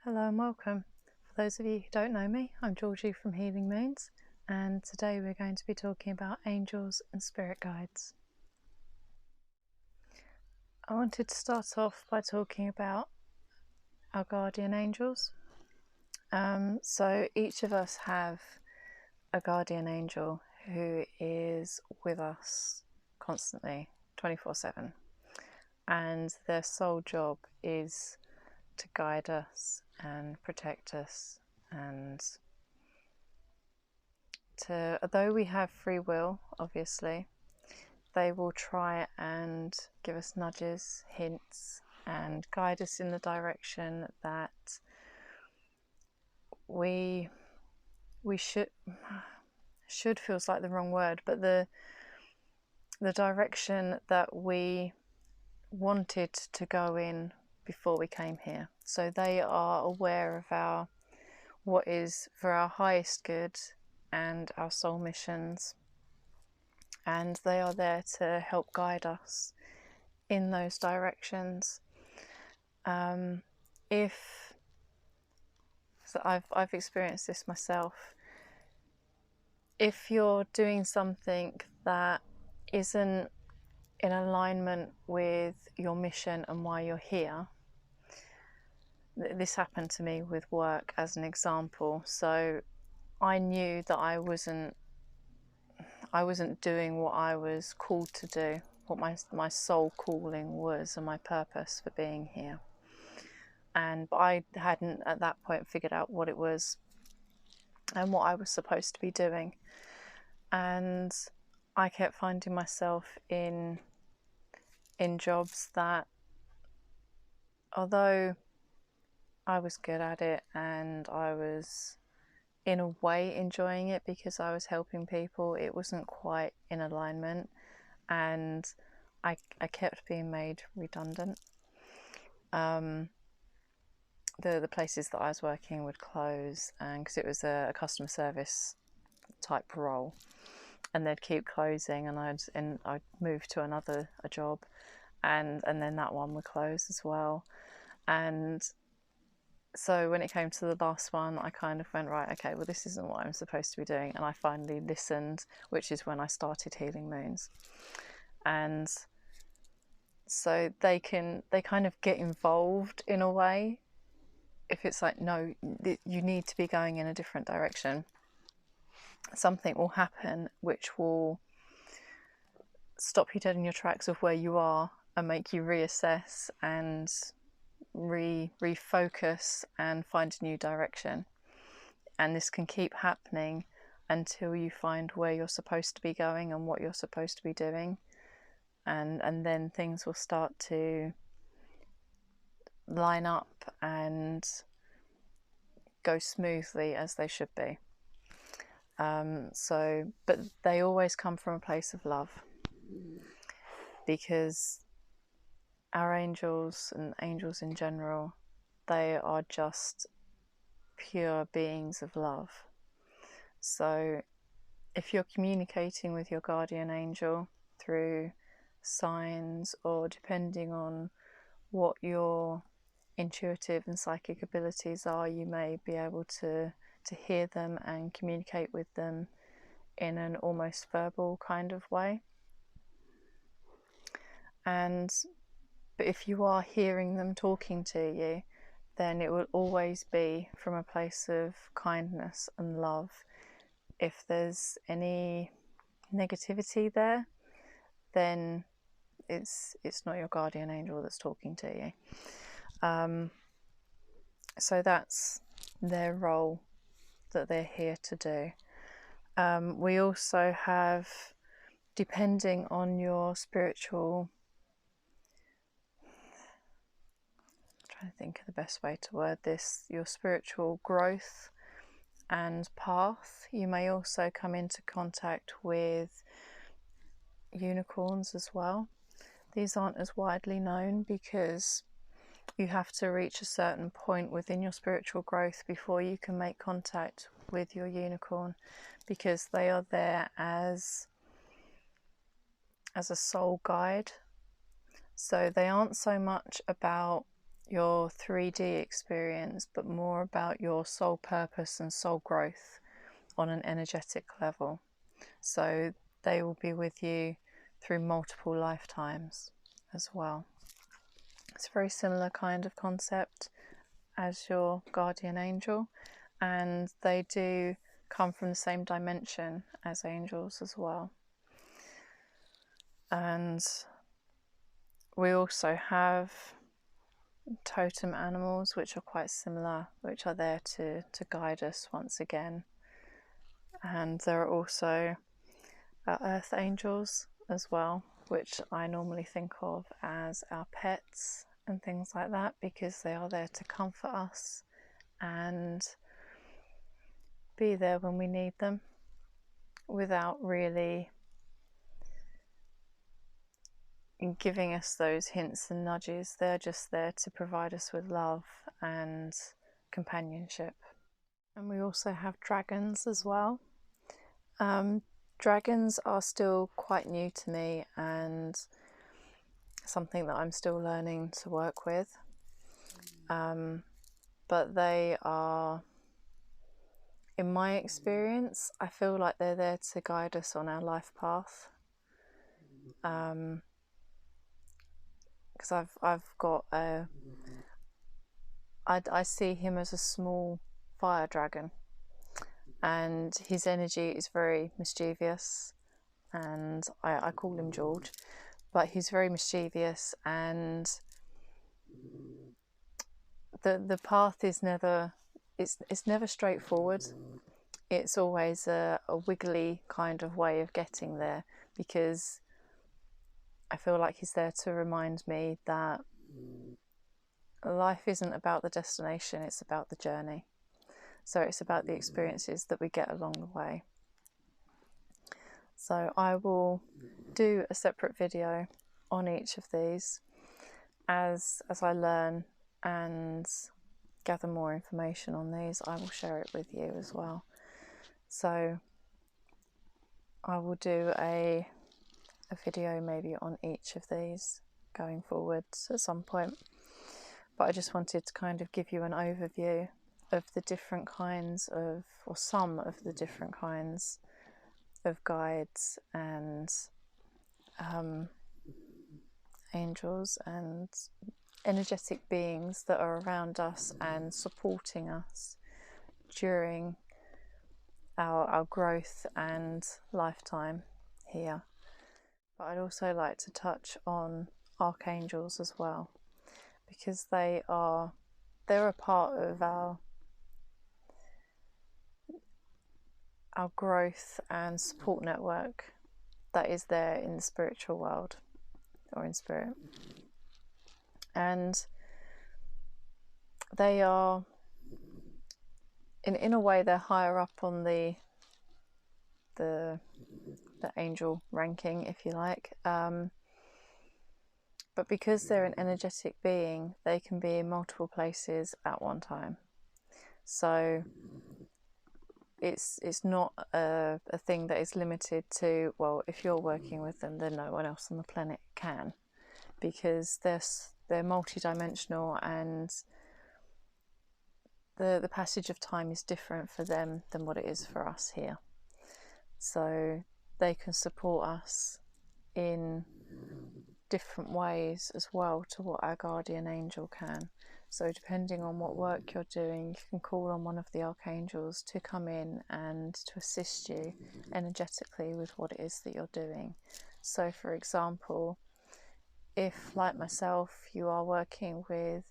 Hello and welcome. For those of you who don't know me, I'm Georgie from Healing Moons, and today we're going to be talking about angels and spirit guides. I wanted to start off by talking about our guardian angels. So each of us have a guardian angel who is with us constantly, 24/7, and their sole job is to guide us and protect us, and although we have free will, obviously, they will try and give us nudges, hints, and guide us in the direction that we should feels like the wrong word, but the direction that we wanted to go in before we came here. So they are aware of what is for our highest good and our soul missions, and they are there to help guide us in those directions. I've experienced this myself. If you're doing something that isn't in alignment with your mission and why you're here, this happened to me with work as an example. So I knew that I wasn't doing what I was called to do, what my soul calling was and my purpose for being here. But I hadn't at that point figured out what it was and what I was supposed to be doing. And I kept finding myself in jobs that, although I was good at it and I was in a way enjoying it because I was helping people, it wasn't quite in alignment, and I kept being made redundant. The places that I was working would close, and because it was a customer service type role, and they'd keep closing, and I'd move to a job, and then that one would close as well. And so when it came to the last one, I kind of went, right, okay, well, this isn't what I'm supposed to be doing. And I finally listened, which is when I started Healing Moons. And so they kind of get involved in a way. If it's like, no, you need to be going in a different direction, something will happen which will stop you dead in your tracks of where you are and make you reassess and refocus and find a new direction. And this can keep happening until you find where you're supposed to be going and what you're supposed to be doing, and then things will start to line up and go smoothly as they should be. But they always come from a place of love, because our angels and angels in general, they are just pure beings of love. So if you're communicating with your guardian angel through signs, or depending on what your intuitive and psychic abilities are, you may be able to hear them and communicate with them in an almost verbal kind of way. But if you are hearing them talking to you, then it will always be from a place of kindness and love. If there's any negativity there, then it's not your guardian angel that's talking to you. So that's their role that they're here to do. We also have, depending on your spiritual, I'm trying to think of the best way to word this, your spiritual growth and path, you may also come into contact with unicorns as well. These aren't as widely known because you have to reach a certain point within your spiritual growth before you can make contact with your unicorn, because they are there as a soul guide. So they aren't so much about your 3D experience, but more about your soul purpose and soul growth on an energetic level. So they will be with you through multiple lifetimes as well. It's a very similar kind of concept as your guardian angel, and they do come from the same dimension as angels as well. And we also have totem animals which are quite similar, which are there to guide us once again. And there are also earth angels as well, which I normally think of as our pets and things like that, because they are there to comfort us and be there when we need them without really giving us those hints and nudges. They're just there to provide us with love and companionship. And we also have dragons as well. Dragons are still quite new to me and something that I'm still learning to work with. But they are, in my experience, I feel like they're there to guide us on our life path. Because I've got I see him as a small fire dragon, and his energy is very mischievous, and I call him George, but he's very mischievous, and the path is never, it's never straightforward. It's always a wiggly kind of way of getting there, because I feel like he's there to remind me that life isn't about the destination, it's about the journey. So it's about the experiences that we get along the way. So I will do a separate video on each of these as I learn and gather more information on these. I will share it with you as well. So I will do a video maybe on each of these going forwards at some point. But I just wanted to kind of give you an overview of the different kinds of, or some of the different kinds of guides and angels and energetic beings that are around us and supporting us during our growth and lifetime here. But I'd also like to touch on archangels as well, because they're a part of our growth and support network that is there in the spiritual world, or in spirit. And they are, in a way, they're higher up on the angel ranking, if you like. But because they're an energetic being, they can be in multiple places at one time. So it's not a thing that is limited to, well, if you're working with them, then no one else on the planet can, because they're multi-dimensional, and the passage of time is different for them than what it is for us here. So they can support us in different ways as well to what our guardian angel can. So depending on what work you're doing, you can call on one of the archangels to come in and to assist you energetically with what it is that you're doing. So for example, if, like myself, you are working with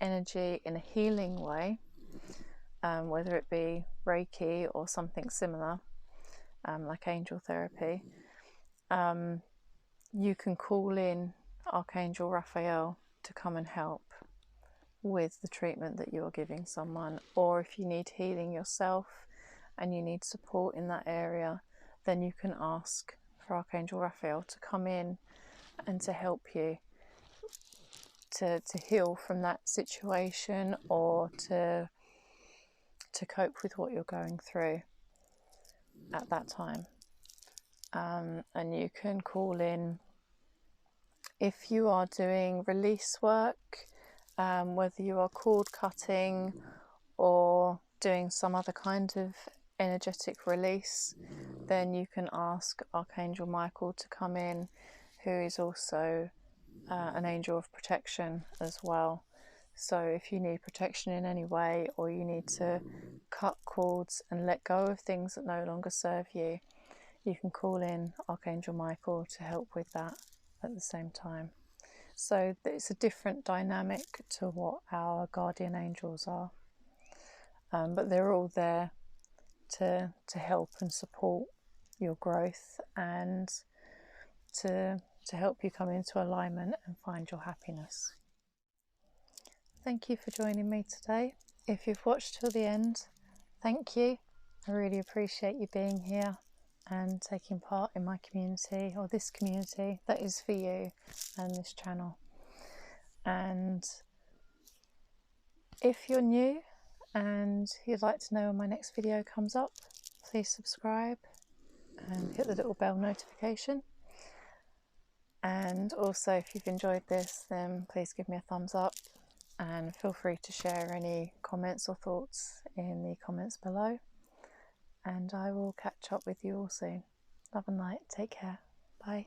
energy in a healing way, whether it be Reiki or something similar, like angel therapy, you can call in Archangel Raphael to come and help with the treatment that you're giving someone. Or if you need healing yourself and you need support in that area, then you can ask for Archangel Raphael to come in and to help you to heal from that situation, or to cope with what you're going through at that time. And you can call in, if you are doing release work, whether you are cord cutting or doing some other kind of energetic release, then you can ask Archangel Michael to come in, who is also an angel of protection as well. So if you need protection in any way, or you need to cut cords and let go of things that no longer serve you, you can call in Archangel Michael to help with that at the same time. So it's a different dynamic to what our guardian angels are, but they're all there to help and support your growth, and to help you come into alignment and find your happiness. Thank you for joining me today. If you've watched till the end, thank you. I really appreciate you being here and taking part in my community, or this community that is for you and this channel. And if you're new and you'd like to know when my next video comes up, please subscribe and hit the little bell notification. And also, if you've enjoyed this, then please give me a thumbs up, and feel free to share any comments or thoughts in the comments below. And I will catch up with you all soon. Love and light. Take care. Bye.